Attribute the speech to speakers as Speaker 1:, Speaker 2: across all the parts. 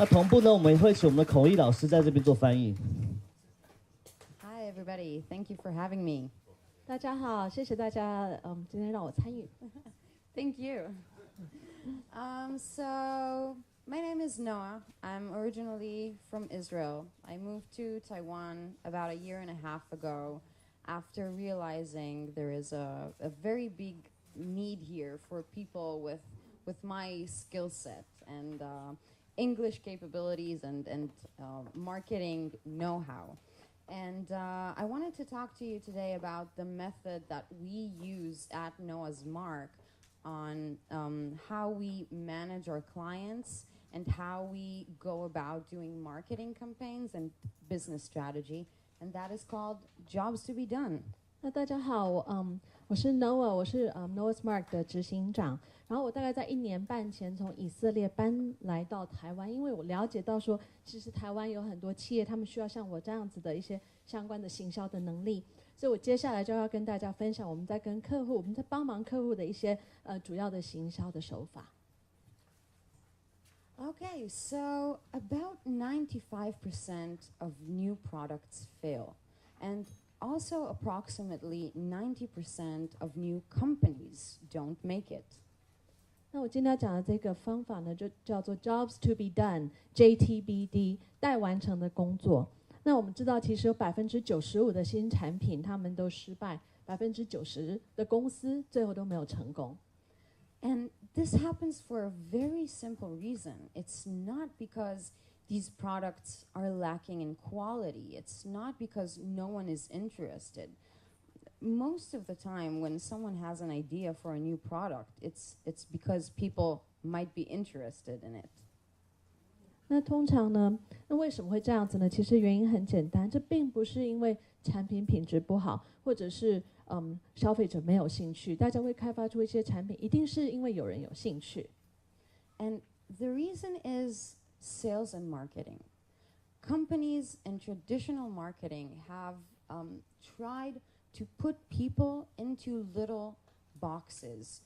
Speaker 1: 那同步呢，我们会请我们的口译老师在这边做翻译。
Speaker 2: Hi everybody, thank you for having me.
Speaker 3: 大家好，谢谢大家，今天让我参与。
Speaker 2: Thank you. So my name is Noa. I'm originally from Israel. I moved to Taiwan about a year and a half ago after realizing there is a very big need here for people with my skill set and English capabilities and marketing know-how. And I wanted to talk to you today about the method that we use at Noa'sMark on how we manage our clients and how we go about doing marketing campaigns and business strategy, and that is called Jobs to be Done.
Speaker 3: 那大家好，我是 Noa， 我是Noa'sMark 的执行长。然后我大概在1年半前从以色列搬来到台湾，因为我了解到说，其实台湾有很多企业，他们需要像我这样子的一些相关的行销的能力。所以我接下来就要跟大家分享我们在跟客户，我们在帮忙客户的一些主要的行销的手法。
Speaker 2: Okay, so about 95% of new products fail, and also approximately 90% of new companies don't make it.
Speaker 3: 那我今天要讲的这个方法呢，就叫做 Jobs to be Done，JTBD， 待完成的工作。那我们知道，其实有95%的新产品他们都失败，90%的公司最后都没有成功。
Speaker 2: And this happens for a very simple reason. It's not because these products are lacking in quality. It's not because no one is interested. Most of the time when someone has an idea for a new product, it's because people might be interested in it.
Speaker 3: 那通常呢，那为什么会这样子呢？其实原因很简单，这并不是因为产品品质不好，或者是消费者没有兴趣，大家会开发出一些产品，一定是因为有人有兴趣。
Speaker 2: And the reason is sales and marketing. Companies in traditional marketing have tried to put people into little boxes.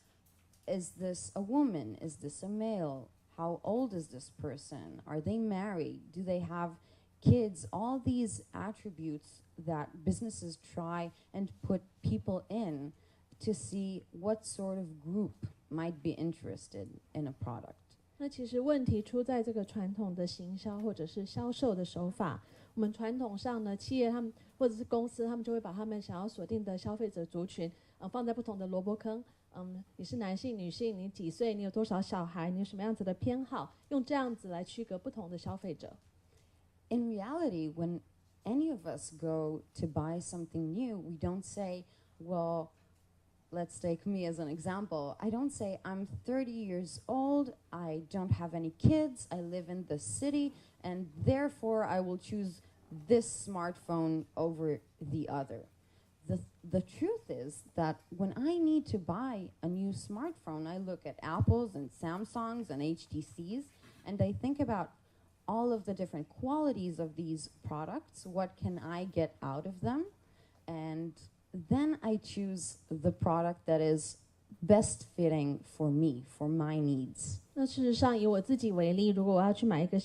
Speaker 2: Is this a woman? Is this a male? How old is this person? Are they married? Do they have kids? All these attributes that businesses try and put people in to see what sort of group might be interested in a product.
Speaker 3: 那其实问题出在这个传统的行销或者是销售的手法。我们传统上呢，企业他们或者是公司，他们就会把他们想要锁定的消费者族群，放在不同的萝卜坑。你是男性、女性，你几岁，你有多少小孩，你有什么样子的偏好，用这样子来区隔不同的消费者。
Speaker 2: In reality, when any of us go to buy something new, we don't say, well, let's take me as an example. I don't say, I'm 30 years old, I don't have any kids, I live in the city, and therefore I will choose this smartphone over the other. The truth is that when I need to buy a new smartphone, I look at Apples and Samsungs and HTCs, and I think about all of the different qualities of these products, what can I get out of them, and then I choose the product that is best fitting for me, for my needs.
Speaker 3: 那事实上，以我自己为例，如果我要去买一个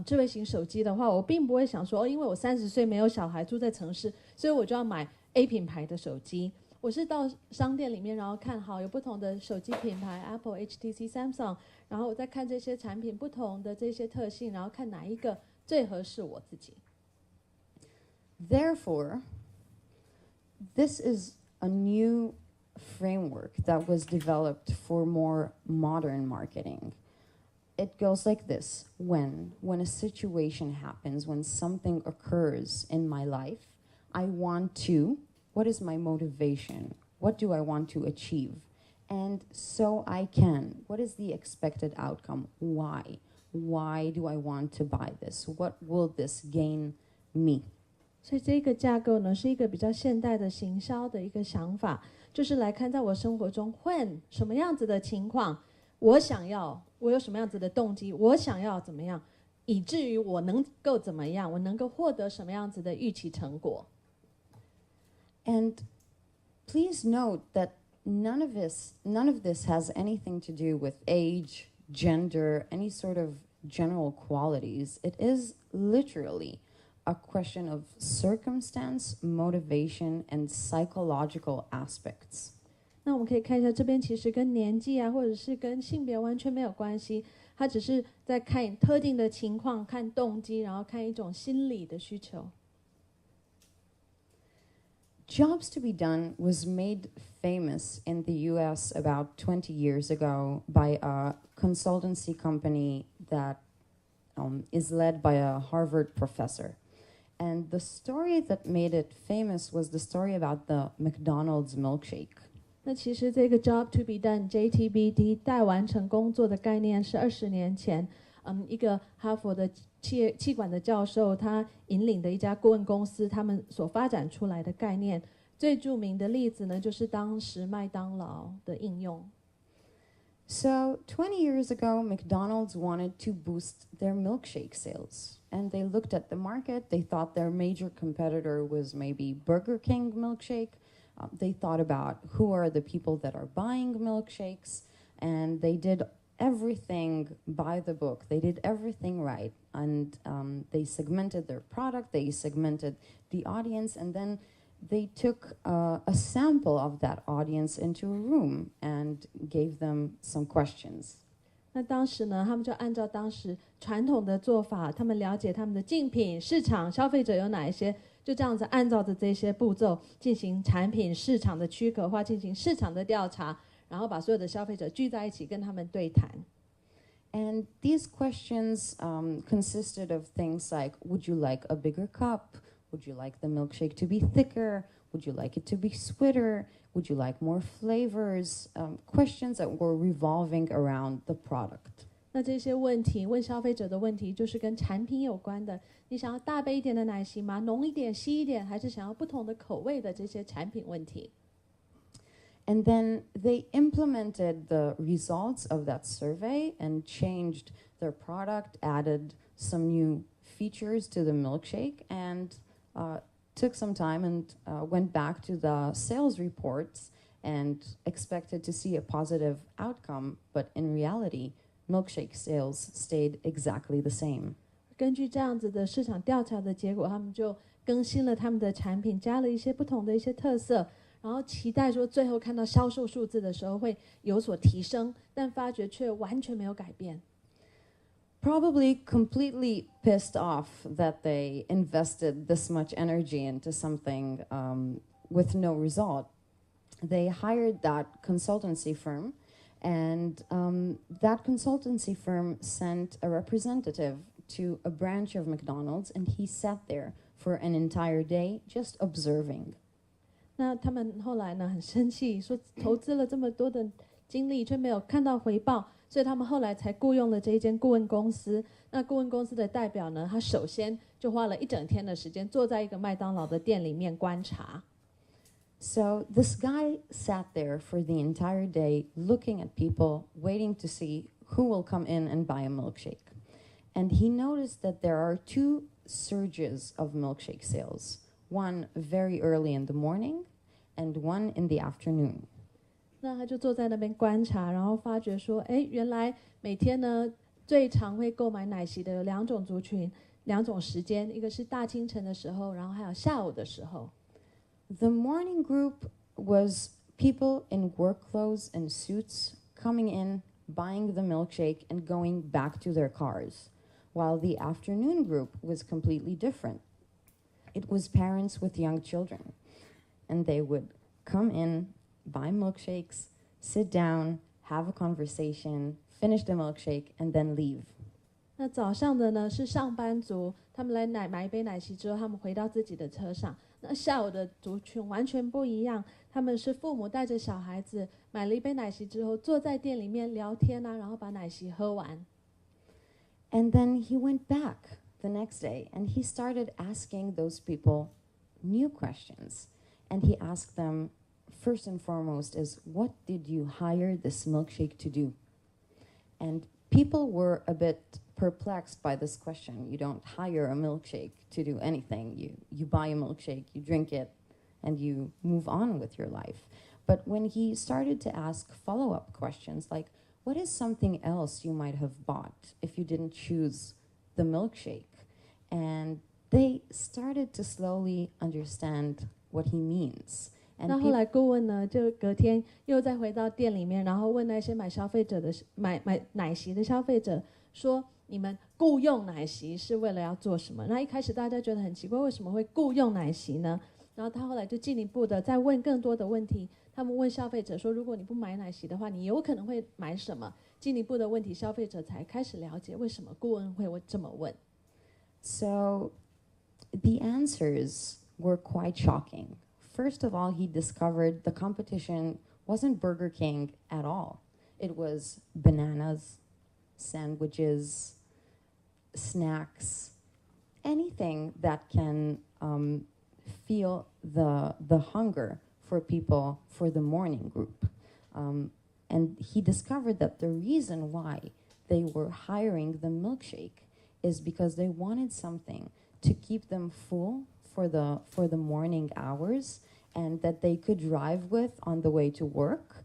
Speaker 3: 智慧型手机的话，我并不会想说，因为我30岁没有小孩，住在城市，所以我就要买 A 品牌的手机。我是到商店里面，然后看好有不同的手机品牌 ，Apple、HTC、Samsung， 然后我再看这些产品不同的这些特性，然后看哪一个最合适我自己。
Speaker 2: Therefore, this is a new framework that was developed for more modern marketing. It goes like this. When a situation happens, when something occurs in my life, I want to, what is my motivation? What do I want to achieve? And so I can. What is the expected outcome? Why? Why do I want to buy this? What will this gain me?
Speaker 3: 所以这个架构呢，是一个比较现代的行销的一个想法，就是来看在我生活中，when 什么样子的情况，我想要，我有什么样子的动机，我想要怎么样，以至于我能够怎么样，我能够获得什么样子的预期成果。
Speaker 2: And please note that none of this has anything to do with age, gender, any sort of general qualities. It is literally a question of circumstance, motivation, and psychological aspects.
Speaker 3: 那我们可以看一下，这边其实跟年纪啊，或者是跟性别完全没有关系，它只是在看特定的情况、看动机，然后看一种心理的需求。
Speaker 2: Jobs to be done was made famous in the US about 20 years ago by a consultancy company that is led by a Harvard professor. And the story that made it famous was the story about the McDonald's milkshake.
Speaker 3: 那其实这个 job to be done JTBD 待完成工作的概念是20年前，一个哈佛的企管的教授他引领的一家顾问公司，他们所发展出来的概念。最著名的例子呢，就是当时麦当劳的应用。
Speaker 2: So 20 years ago, McDonald's wanted to boost their milkshake sales. And they looked at the market. They thought their major competitor was maybe Burger King milkshake. They thought about who are the people that are buying milkshakes. And they did everything by the book. They did everything right. And they segmented their product. They segmented the audience. And then they took a sample of that audience into a room and gave them some questions.
Speaker 3: 那当时呢，他们就按照当时传统的做法，他们了解他们的竞品、市场、消费者有哪一些，就这样子按照着这些步骤进行产品、市场的区隔化，进行市场的调查，然后把所有的消费者聚在一起，跟他们对谈。
Speaker 2: And these questions consisted of things like, would you like a bigger cup? Would you like the milkshake to be thicker? Would you like it to be sweeter? Would you like more flavors? Questions that were revolving around the product.
Speaker 3: 那这些问题，问消费者的问题，就是跟产品有关的。你想要大杯一点的奶昔吗？浓一点、稀一点，还是想要不同的口味的这些产品问题？
Speaker 2: And then they implemented the results of that survey and changed their product, added some new features to the milkshake, and took some time and went back to the sales reports and expected to see a positive outcome, but in reality, milkshake sales stayed exactly the same.
Speaker 3: 根据这样子的市场调查的结果，他们就更新了他们的产品，加了一些不同的一些特色，然后期待说最后看到销售数字的时候会有所提升，但发觉却完全没有改变。
Speaker 2: Probably completely pissed off that they invested this much energy into something with no result. They hired that consultancy firm, and that consultancy firm sent a representative to a branch of McDonald's, and he sat there for an entire day just observing.
Speaker 3: 那他们后来呢很生气，说投资了这么多的精力却没有看到回报。所以他们后来才雇佣了这一间顾问公司。那顾问公司的代表呢，他首先就花了一整天的时间，坐在一个麦当劳的店里面观察。
Speaker 2: So this guy sat there for the entire day, looking at people, waiting to see who will come in and buy a milkshake. And he noticed that there are two surges of milkshake sales, one very early in the morning and one in the afternoon.
Speaker 3: 那他就坐在那边观察，然后发觉说，哎，原来每天呢最常会购买奶昔的有两种族群、两种时间，一个是大清晨的时候，然后还有下午的时候。
Speaker 2: The morning group was people in work clothes and suits coming in, buying the milkshake, and going back to their cars, while the afternoon group was completely different. It was parents with young children, and they would come in, buy milkshakes, sit down, have a conversation, finish the milkshake, and then leave.
Speaker 3: 那早上的呢是上班族，他们来买一杯奶昔之后，他们回到自己的车上。那下午的族群完全不一样，他们是父母带着小孩子买了一杯奶昔之后，坐在店里面聊天啊，然后把奶昔喝完。
Speaker 2: And then he went back the next day, and he started asking those people new questions. And he asked them, first and foremost, is what did you hire this milkshake to do? And people were a bit perplexed by this question. You don't hire a milkshake to do anything. You buy a milkshake, you drink it, and you move on with your life. But when he started to ask follow-up questions like, what is something else you might have bought if you didn't choose the milkshake? And they started to slowly understand what he means.
Speaker 3: 那后来顾问呢，就隔天又再回到店里面，然后问那些买奶昔的消费者说：“你们雇用奶昔是为了要做什么？”那一开始大家觉得很奇怪，为什么会雇用奶昔呢？然后他后来就进一步的再问更多的问题。他们问消费者说：“如果你不买奶昔的话，你有可能会买什么？”进一步的问题，消费者才开始了解为什么顾问会这么问。
Speaker 2: So, the answers were quite shocking. First of all, he discovered the competition wasn't Burger King at all. It was bananas, sandwiches, snacks, anything that can feel the hunger for people for the morning group. And he discovered that the reason why they were hiring the milkshake is because they wanted something to keep them full for the morning hours, and that they could drive with on the way to work,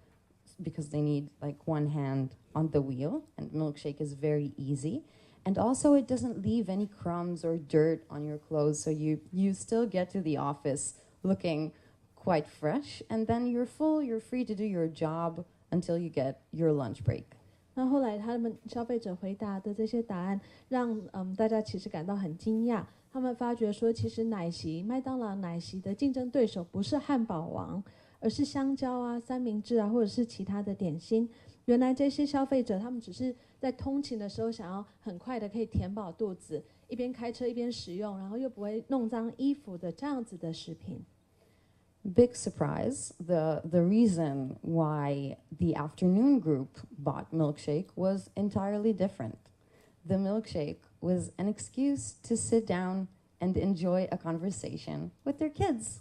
Speaker 2: because they need like one hand on the wheel, and milkshake is very easy. And also it doesn't leave any crumbs or dirt on your clothes, so you still get to the office looking quite fresh, and then you're full, you're free to do your job until you get your lunch break.
Speaker 3: 那后来他们消费者回答的这些答案，让大家其实感到很惊讶。他们发觉说，其实麦当劳奶昔的竞争对手不是汉堡王，而是香蕉啊、三明治啊，或者是其他的点心。原来这些消费者他们只是在通勤的时候想要很快的可以填饱肚子，一边开车一边食用，然后又不会弄脏衣服的这样子的食品。
Speaker 2: Big surprise, the reason why the afternoon group bought milkshake was entirely different. The milkshake was an excuse to sit down and enjoy a conversation with their kids.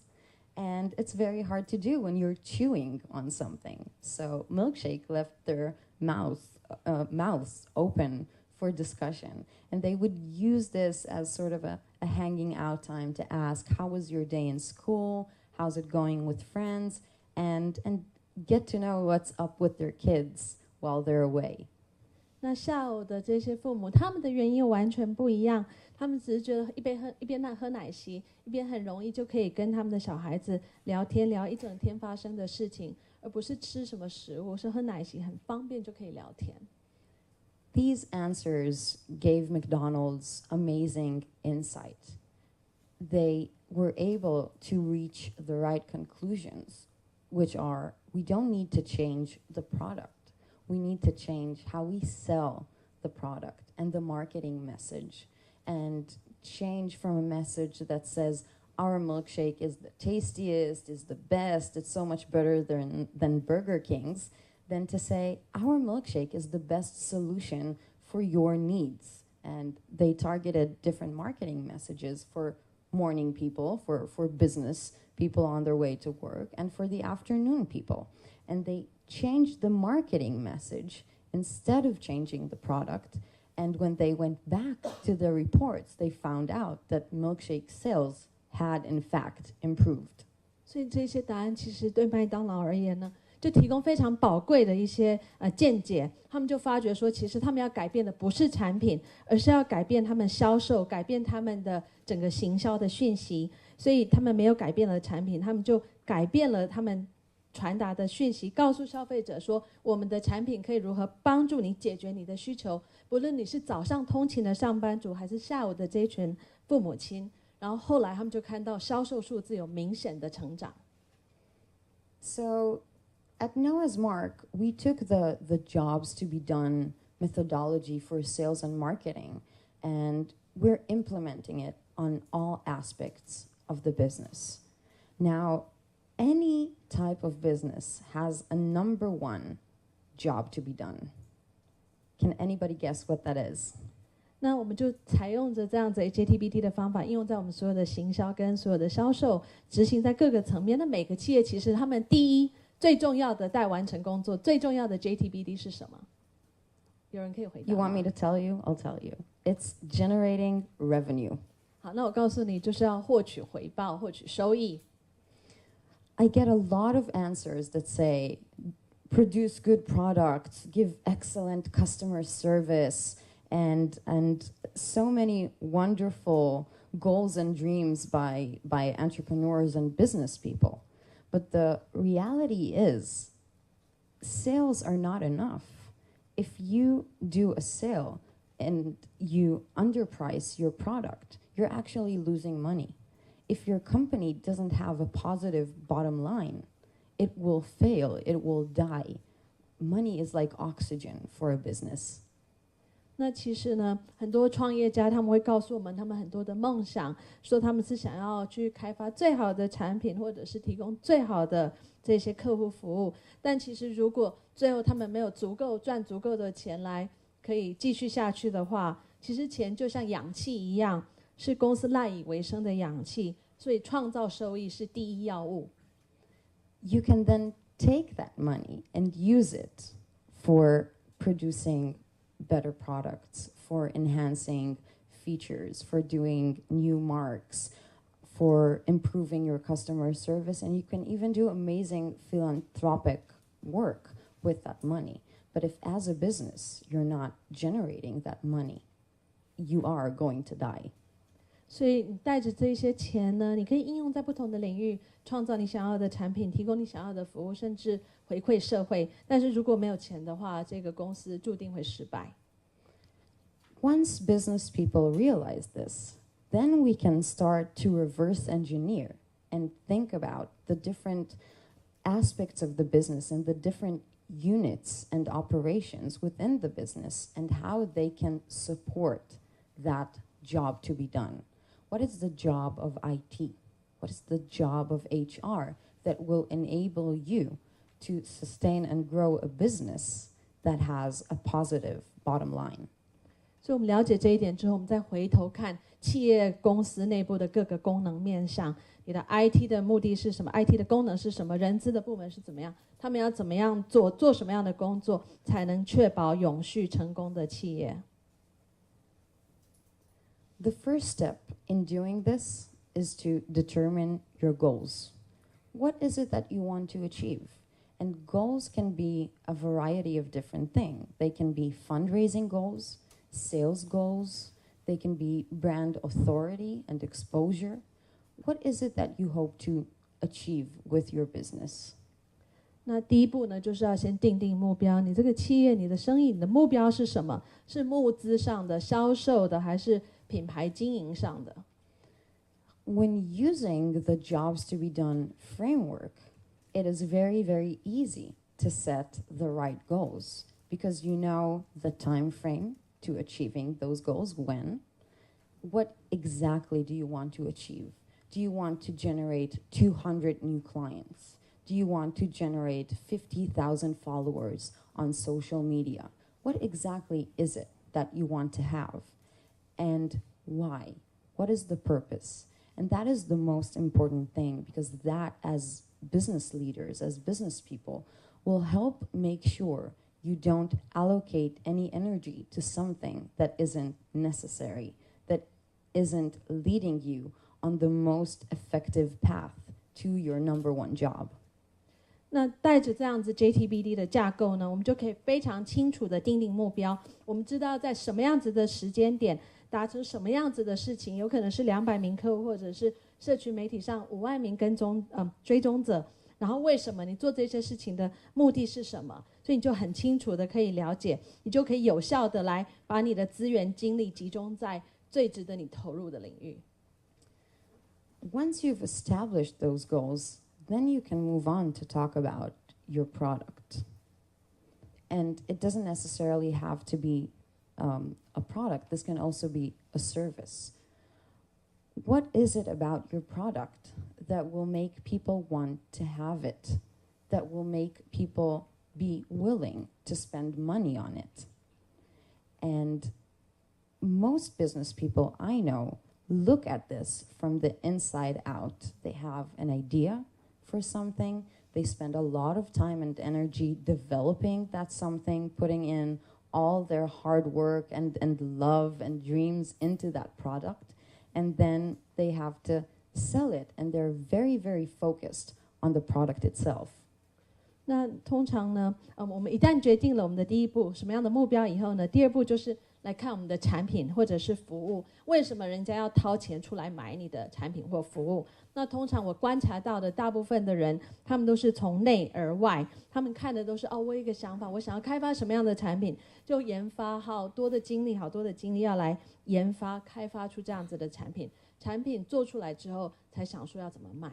Speaker 2: And it's very hard to do when you're chewing on something. So milkshake left their mouths open for discussion. And they would use this as sort of a hanging out time to ask, how was your day in school? How's it going with friends? And get to know what's up with their kids while they're away.
Speaker 3: 那下午的这些父母，他们的原因又完全不一样。他们只是觉得一边喝奶昔，一边很容易就可以跟他们的小孩子聊天，聊一整天发生的事情，而不是吃什么食物，是喝奶昔很方便就可以聊天。
Speaker 2: These answers gave McDonald's amazing insight. They were able to reach the right conclusions, which are, we don't need to change the product. We need to change how we sell the product and the marketing message, and change from a message that says our milkshake is the tastiest, is the best, it's so much better than Burger King's, than to say our milkshake is the best solution for your needs. And they targeted different marketing messages for morning people, for business people on their way to work, and for the afternoon people. And they changed the marketing message instead of changing the product. And when they went back to the reports, they found out that milkshake sales had in fact improved.
Speaker 3: 所以这些答案其实对麦当劳而言呢，就提供非常宝贵的一些见解。他们就发觉说，其实他们要改变的不是产品，而是要改变他们销售，改变他们的整个行销的讯息。所以他们没有改变了产品，他们就改变了他们传达的讯息，告诉消费者说，我们的产品可以如何帮助你解决你的需求，不论你是早上通勤的上班族，还是下午的这一群父母亲。然后后来他们就看到销售数字有明显的成长。
Speaker 2: So, at Noa'sMark, we took the jobs to be done methodology for sales and marketing, and we're implementing it on all aspects of the business. Now, any type of business has a number one job to be done. Can anybody guess what that is?
Speaker 3: 那我们就采用着这样子 JTBT 的方法，应用在我们所有的行销跟所有的销售，执行在各个层面。那每个企业其实他们第一最重要的待完成工作，最重要的 JTBT 是什么？有人可以回答吗？
Speaker 2: You want me to tell you? I'll tell you. It's generating revenue.
Speaker 3: 好，那我告诉你，就是要获取回报，获取收益。
Speaker 2: I get a lot of answers that say produce good products, give excellent customer service, and so many wonderful goals and dreams by entrepreneurs and business people. But the reality is, sales are not enough. If you do a sale and you underprice your product, you're actually losing money. If your company doesn't have a positive bottom line, it will fail, it will die. Money is like oxygen for a business.
Speaker 3: 那其实呢，很多创业家他们会告诉我们，他们很多的梦想，说他们是想要去开发最好的产品，或者是提供最好的这些客户服务。但其实如果最后他们没有赚足够的钱来可以继续下去的话，其实钱就像氧气一样，是公司赖以为生的氧气，所以创造收益是第一要务。
Speaker 2: You can then take that money and use it for producing better products, for enhancing features, for doing new marks, for improving your customer service, and you can even do amazing philanthropic work with that money. But if as a business you're not generating that money, you are going to die.
Speaker 3: 所以你带着这些钱呢，你可以应用在不同的领域，创造你想要的产品，提供你想要的服务，甚至回馈社会。但是如果没有钱的话，这个公司注定会失败。
Speaker 2: Once business people realize this, then we can start to reverse engineer and think about the different aspects of the business and the different units and operations within the business and how they can support that job to be done. What is the job of IT? What is the job of HR that will enable you to sustain and grow a business that has a positive bottom line?
Speaker 3: 所以我们了解这一点之后，我们再回头看企业公司内部的各个功能面向，你的 IT 的目的是什么？ IT 的功能是什么？人资的部门是怎么样？他们要怎么样做什么样的工作，才能确保永续成功的企业？
Speaker 2: The first step in doing this is to determine your goals. What is it that you want to achieve? And goals can be a variety of different things. They can be fundraising goals, sales goals, they can be brand authority and exposure. What is it that you hope to achieve with your business?
Speaker 3: 那第一步呢，就是要先定目标。你这个企业、你的生意、你的目标是什么？是募资上的、销售的，还是品牌经营上的？
Speaker 2: When using the jobs to be done framework, it is very, very easy to set the right goals because you know the time frame to achieving those goals. When? What exactly do you want to achieve? Do you want to generate 200 new clients? Do you want to generate 50,000 followers on social media? What exactly is it that you want to have? And why? What is the purpose? And that is the most important thing because that, as business leaders, as business people, will help make sure you don't allocate any energy to something that isn't necessary, that isn't leading you on the most effective path to your number one job.
Speaker 3: 那带着这样子 JTBD 的架构呢，我们就可以非常清楚的定目标。我们知道在什么样子的时间点达成什么样子的事情，有可能是200名客户，或者是社群媒体上5万名追踪者。然后为什么你做这些事情的目的是什么？所以你就很清楚的可以了解，你就可以有效的来把你的资源精力集中在最值得你投入的领域。
Speaker 2: Once you've established those goals, then you can move on to talk about your product. And it doesn't necessarily have to be a product. This can also be a service. What is it about your product that will make people want to have it, that will make people be willing to spend money on it? And most business people I know look at this from the inside out. They have an idea for something. They spend a lot of time and energy developing that something, putting in all their hard work and love and dreams into that product. And then they have to sell it. And they're very, very focused on the product itself.
Speaker 3: 那通常呢，我们一旦决定了我们的第一步什么样的目标以后呢，第二步就是来看我们的产品或者是服务，为什么人家要掏钱出来买你的产品或服务？那通常我观察到的大部分的人，他们都是从内而外，他们看的都是我有一个想法，我想要开发什么样的产品，就研发好多的精力要来研发开发出这样子的产品，产品做出来之后才想说要怎么卖。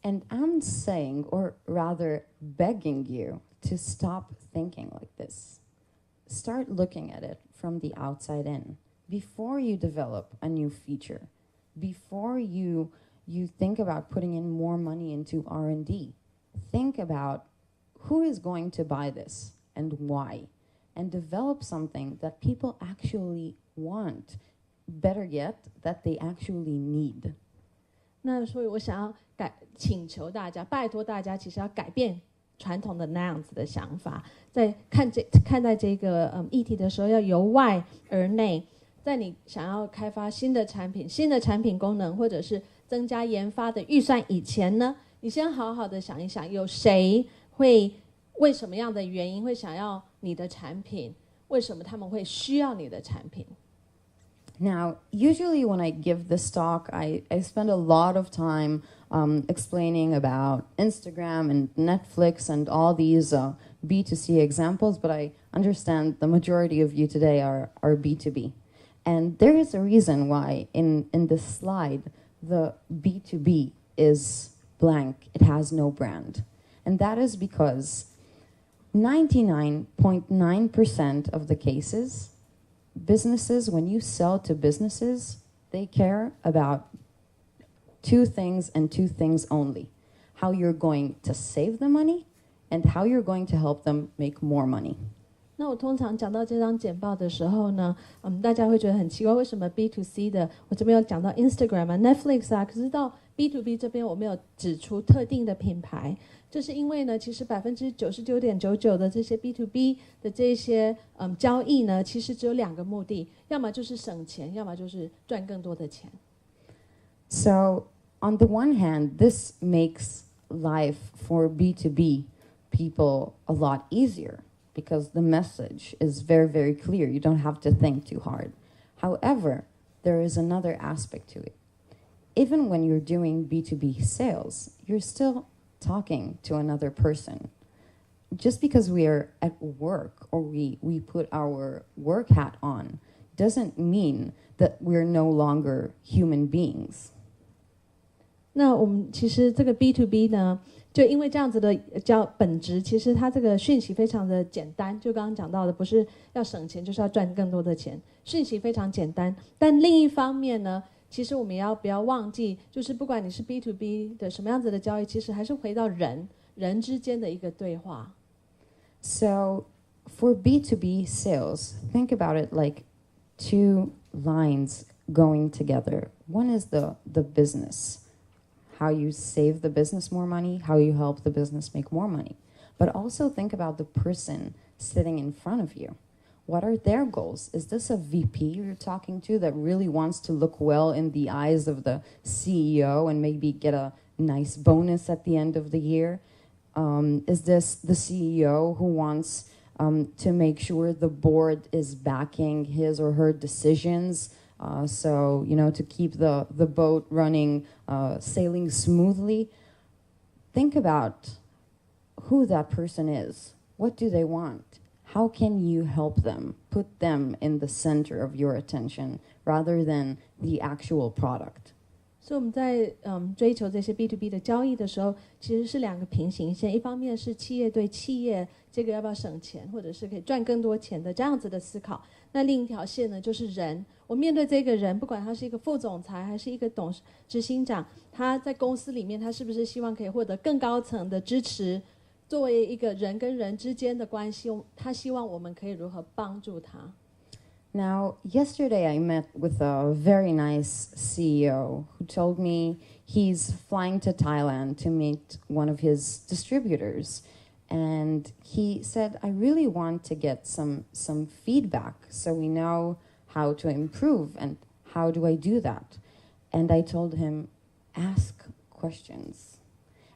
Speaker 2: And I'm saying, or rather begging you, to stop thinking like this. Start looking at it from the outside in. Before you develop a new feature, before you think about putting in more money into R&D, think about who is going to buy this and why, and develop something that people actually want. Better yet, that they actually need.
Speaker 3: 那所以我想要请求大家，拜托大家，其实要改变传统的那样子的想法，在看待这个议题的时候，要由外而内。在你想要开发新的产品功能，或者是增加研发的预算以前呢，你先好好的想一想，有谁会为什么样的原因会想要你的产品？为什么他们会需要你的产品？
Speaker 2: Now, usually when I give this talk, I spend a lot of time explaining about Instagram and Netflix and all these B2C examples, but I understand the majority of you today are B2B. And there is a reason why in this slide, the B2B is blank. It has no brand. And that is because 99.9% of the cases, businesses, when you sell to businesses, they care about two things and two things only: how you're going to save the money and how you're going to help them make more money.
Speaker 3: 那我通常讲到这张简报的时候呢，大家会觉得很奇怪，为什么 B2C 的我这边有讲到 Instagram 啊、Netflix 啊，可是到 B2B 这边我没有指出特定的品牌，这是因为呢，其实99.99%的这些 B2B 的这些交易呢，其实只有两个目的，要么就是省钱，要么就是赚更多的钱。
Speaker 2: So, on the one hand, this makes life for B2B people a lot easier because the message is very, very clear. You don't have to think too hard. However, there is another aspect to it. Even when you're doing B2B sales, you're still talking to another person. Just because we are at work or we put our work hat on doesn't mean that we're no longer human beings.
Speaker 3: 那我们其实这个 B2B 呢，就因为这样子的叫本质，其实它这个讯息非常的简单，就刚刚讲到的，不是要省钱，就是要赚更多的钱，讯息非常简单。但另一方面呢，其实我们不要忘记，就是不管你是 B2B 的什么样子的交易，其实还是回到人之间的一个对话。
Speaker 2: So, for B2B sales, think about it like two lines going together. One is the business, how you save the business more money, how you help the business make more money. But also think about the person sitting in front of you. What are their goals? Is this a VP you're talking to that really wants to look well in the eyes of the CEO and maybe get a nice bonus at the end of the year? Is this the CEO who wants to make sure the board is backing his or her decisions? So, to keep the boat running, sailing smoothly. Think about who that person is. What do they want? How can you help them? Put them in the center of your attention rather than the actual product.
Speaker 3: 所以我们在追求这些 B2B 的交易的时候，其实是两个平行线。一方面是企业对企业这个要不要省钱，或者是可以赚更多钱的这样子的思考。那另一条线呢，就是人。我面对这个人，不管他是一个副总裁还是一个执行长，他在公司里面，他是不是希望可以获得更高层的支持？作为一个人跟人之间的关系，他希望我们可以如何帮助他。
Speaker 2: Now, yesterday I met with a very nice CEO who told me he's flying to Thailand to meet one of his distributors. And he said, I really want to get some feedback so we know how to improve, and how do I do that? And I told him, ask questions.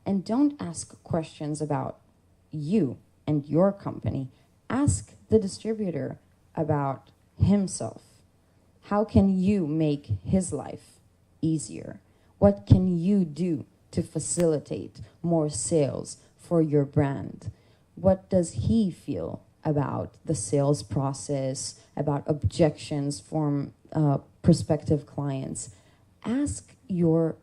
Speaker 2: And don't ask questions about you and your company, ask the distributor about himself. How can you make his life easier? What can you do to facilitate more sales for your brand? What does he feel about the sales process, about objections from prospective clients? Ask your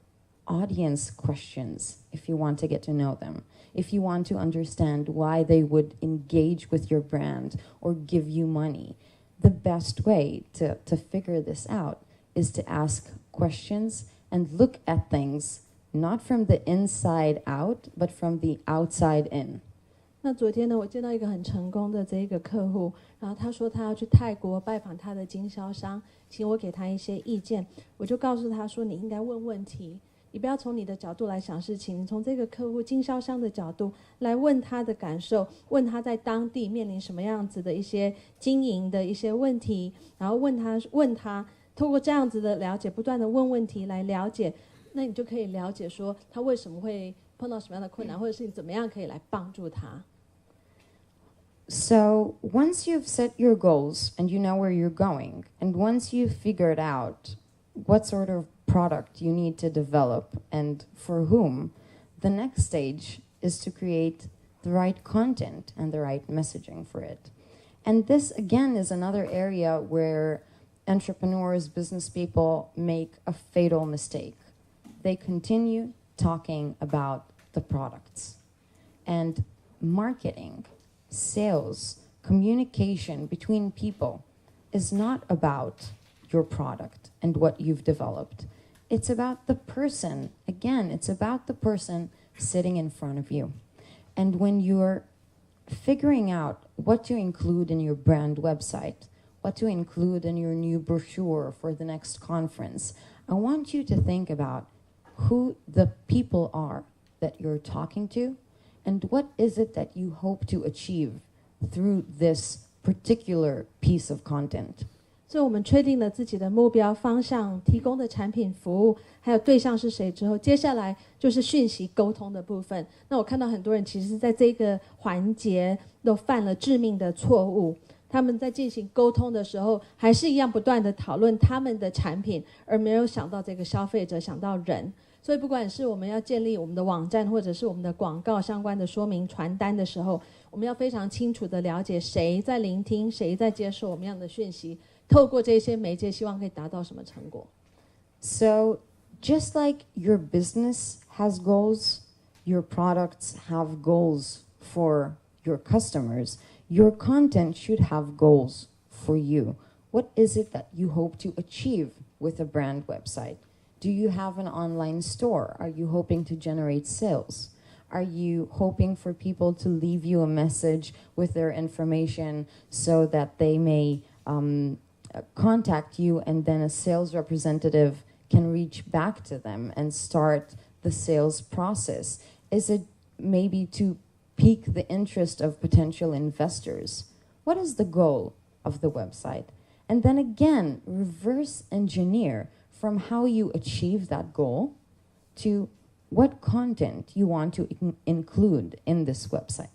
Speaker 2: audience questions if you want to get to know them, if you want to understand why they would engage with your brand or give you money. The best way to figure this out is to ask questions and look at things not from the inside out, but from the outside in.
Speaker 3: 那昨天呢，我见到一个很成功的这一个客户，然后他说他要去泰国拜访他的经销商，请我给他一些意见。我就告诉他说，你应该问问题，你不要从你的角度来想事情，你从这个客户经销商的角度来问他的感受，问他在当地面临什么样子的一些经营的一些问题，然后问他，透过这样子的了解，不断的问问题来了解，那你就可以了解说他为什么会碰到什么样的困难，或者是你怎么样可以来帮助他。
Speaker 2: So once you've set your goals and you know where you're going, and once you've figured out what sort of product you need to develop and for whom, the next stage is to create the right content and the right messaging for it. And this, again, is another area where entrepreneurs, business people make a fatal mistake. They continue talking about the products. And marketing, sales, communication between people is not about your product and what you've developed. It's about the person. Again, it's about the person sitting in front of you. And when you're figuring out what to include in your brand website, what to include in your new brochure for the next conference, I want you to think about who the people are that you're talking to, and what is it that you hope to achieve through this particular piece of content.
Speaker 3: 所以我们确定了自己的目标方向、提供的产品服务，还有对象是谁之后，接下来就是讯息沟通的部分。那我看到很多人其实在这个环节都犯了致命的错误。他们在进行沟通的时候，还是一样不断的讨论他们的产品，而没有想到这个消费者，想到人。所以不管是我们要建立我们的网站，或者是我们的广告相关的说明传单的时候，我们要非常清楚的了解谁在聆听，谁在接受我们样的讯息，透过这些媒介希望可以达到什么成果。
Speaker 2: So just like your business has goals, your products have goals for your customers, your content should have goals for you. What is it that you hope to achieve with a brand website? Do you have an online store? Are you hoping to generate sales? Are you hoping for people to leave you a message with their information so that they may contact you, and then a sales representative can reach back to them and start the sales process? Is it maybe to pique the interest of potential investors? What is the goal of the website? And then again, reverse engineer from how you achieve that goal to what content you want to include in this website.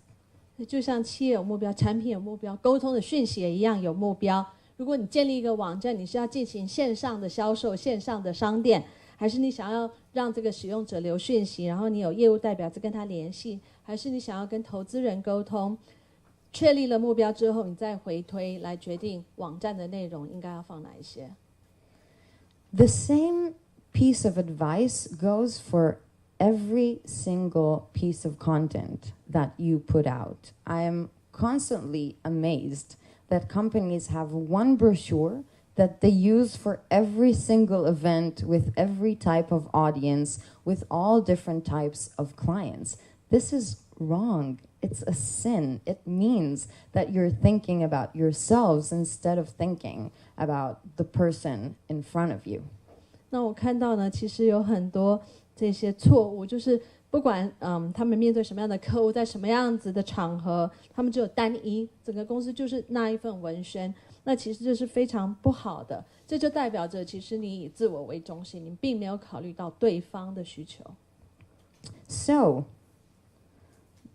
Speaker 3: 就像企业有目标，产品有目标，沟通的讯息也一样有目标。如果你建立一个网站，你是要进行线上的销售、线上的商店，还是你想要让这个使用者留讯息，然后你有业务代表在跟他联系，还是你想要跟投资人沟通？确立了目标之后，你再回推来决定网站的内容应该要放哪一些。
Speaker 2: The same piece of advice goes for every single piece of content that you put out. I am constantly amazed that companies have one brochure that they use for every single event with every type of audience, with all different types of clients. This is wrong. It's a sin. It means that you're thinking about yourselves instead of thinking about the person in front of you.
Speaker 3: 那我看到呢，其实有很多这些错误，就是不管他们面对什么样的客户，在什么样子的场合，他们只有单一，整个公司就是那一份文宣，那其实这是非常不好的。这就代表着其实你以自我为中心，你并没有考虑到对方的需求。
Speaker 2: So,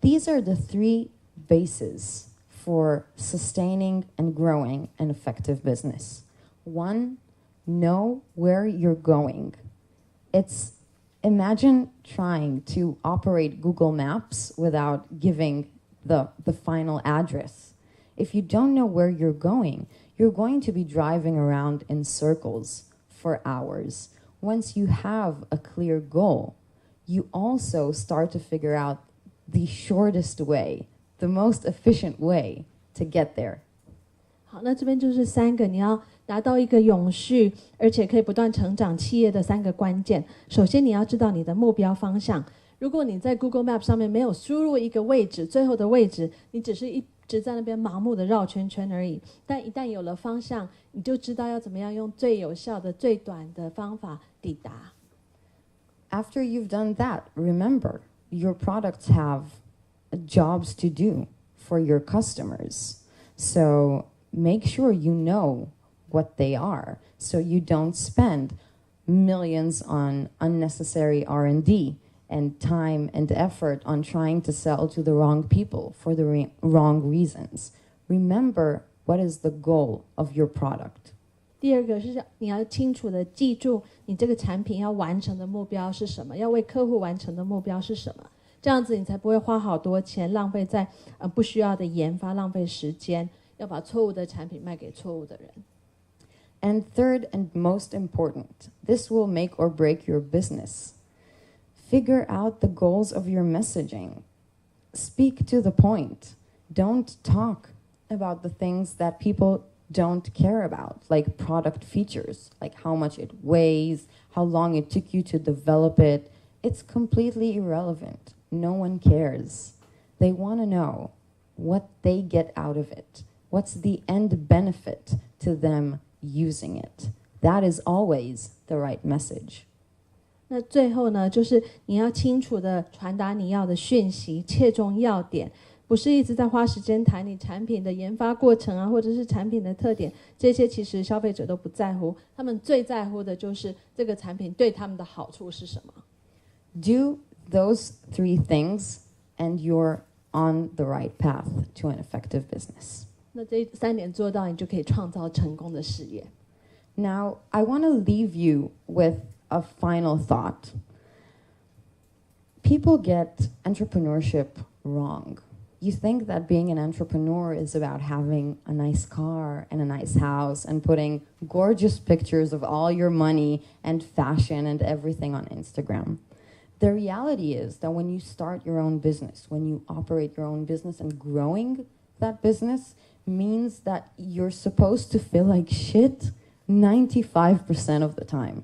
Speaker 2: These are the 3 bases for sustaining and growing an effective business. 1, know where you're going. Imagine trying to operate Google Maps without giving the final address. If you don't know where you're going to be driving around in circles for hours. Once you have a clear goal, you also start to figure out the shortest way, the most efficient way to get there.
Speaker 3: 好，那这边就是3个你要达到一个永续而且可以不断成长企业的3个关键。首先你要知道你的目标方向。如果你在 Google Map 上面没有输入一个位置，最后的位置你只是一直在那边盲目的绕圈圈而已。但一旦有了方向，你就知道要怎么样用最有效的、最短的方法抵达。
Speaker 2: After you've done that, remember, your products have jobs to do for your customers. So make sure you know what they are so you don't spend millions on unnecessary R&D and time and effort on trying to sell to the wrong people for the wrong reasons. Remember what is the goal of your product.
Speaker 3: 第二个是你要清楚的记住你这个产品要完成的目标是什么，要为客户完成的目标是什么，这样子你才不会花好多钱浪费在不需要的研发，浪费时间，要把错误的产品卖给错误的人。
Speaker 2: And third and most important, this will make or break your business. Figure out the goals of your messaging. Speak to the point. Don't talk about the things that people don't care about, like product features, like how much it weighs, how long it took you to develop it. It's completely irrelevant. No one cares. They want to know what they get out of it. What's the end benefit to them using it? That is always the right message.
Speaker 3: 那最后呢，就是你要清楚的传达你要的讯息，切中要点，不是一直在花时间谈你产品的研发过程啊，或者是产品的特点，这些其实消费者都不在乎，他们最在乎的就是这个产品对他们的好处是什么。
Speaker 2: Do those 3 things and you're on the right path to an effective business.
Speaker 3: 那这3点做到，你就可以创造成功的事业。
Speaker 2: Now, I want to leave you with a final thought. People get entrepreneurship wrong. You think that being an entrepreneur is about having a nice car and a nice house and putting gorgeous pictures of all your money and fashion and everything on Instagram. The reality is that when you start your own business, when you operate your own business, and growing that business means that you're supposed to feel like shit 95% of the time.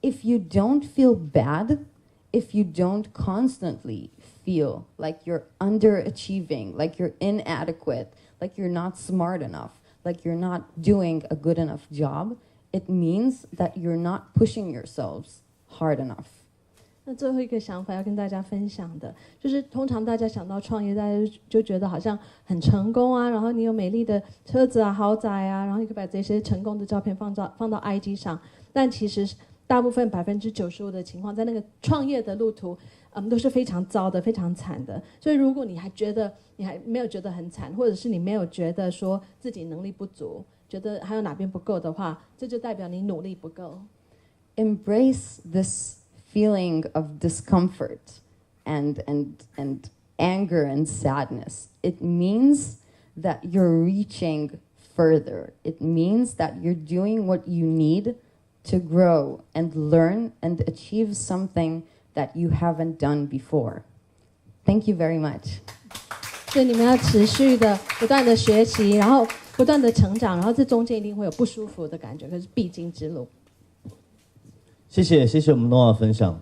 Speaker 2: If you don't feel bad, if you don't constantly feel like you're underachieving, like you're inadequate, like you're not smart enough, like you're not doing a good enough job, it means that you're not pushing yourselves hard enough.
Speaker 3: 那最后一个想法要跟大家分享的，就是通常大家想到创业，大家就觉得好像很成功啊，然后你有美丽的车子啊、豪宅啊，然后你可以把这些成功的照片放到 IG 上，但其实大部分95%的情况，在那个创业的路途，都是非常糟的、非常惨的。所以如果你还没有觉得很惨，或者是你没有觉得说自己能力不足，觉得还有哪边不够的话，这就代表你努力不够。
Speaker 2: Embrace this feeling of discomfort and anger and sadness. It means that you're reaching further. It means that you're doing what you need to grow and learn and achieve something that you haven't done before. Thank you very much.
Speaker 3: 所以你们要持续的不断的学习，然后不断的成长，然后这中间一定会有不舒服的感觉，可是必经之路。
Speaker 1: 谢谢我们 Noa 分享。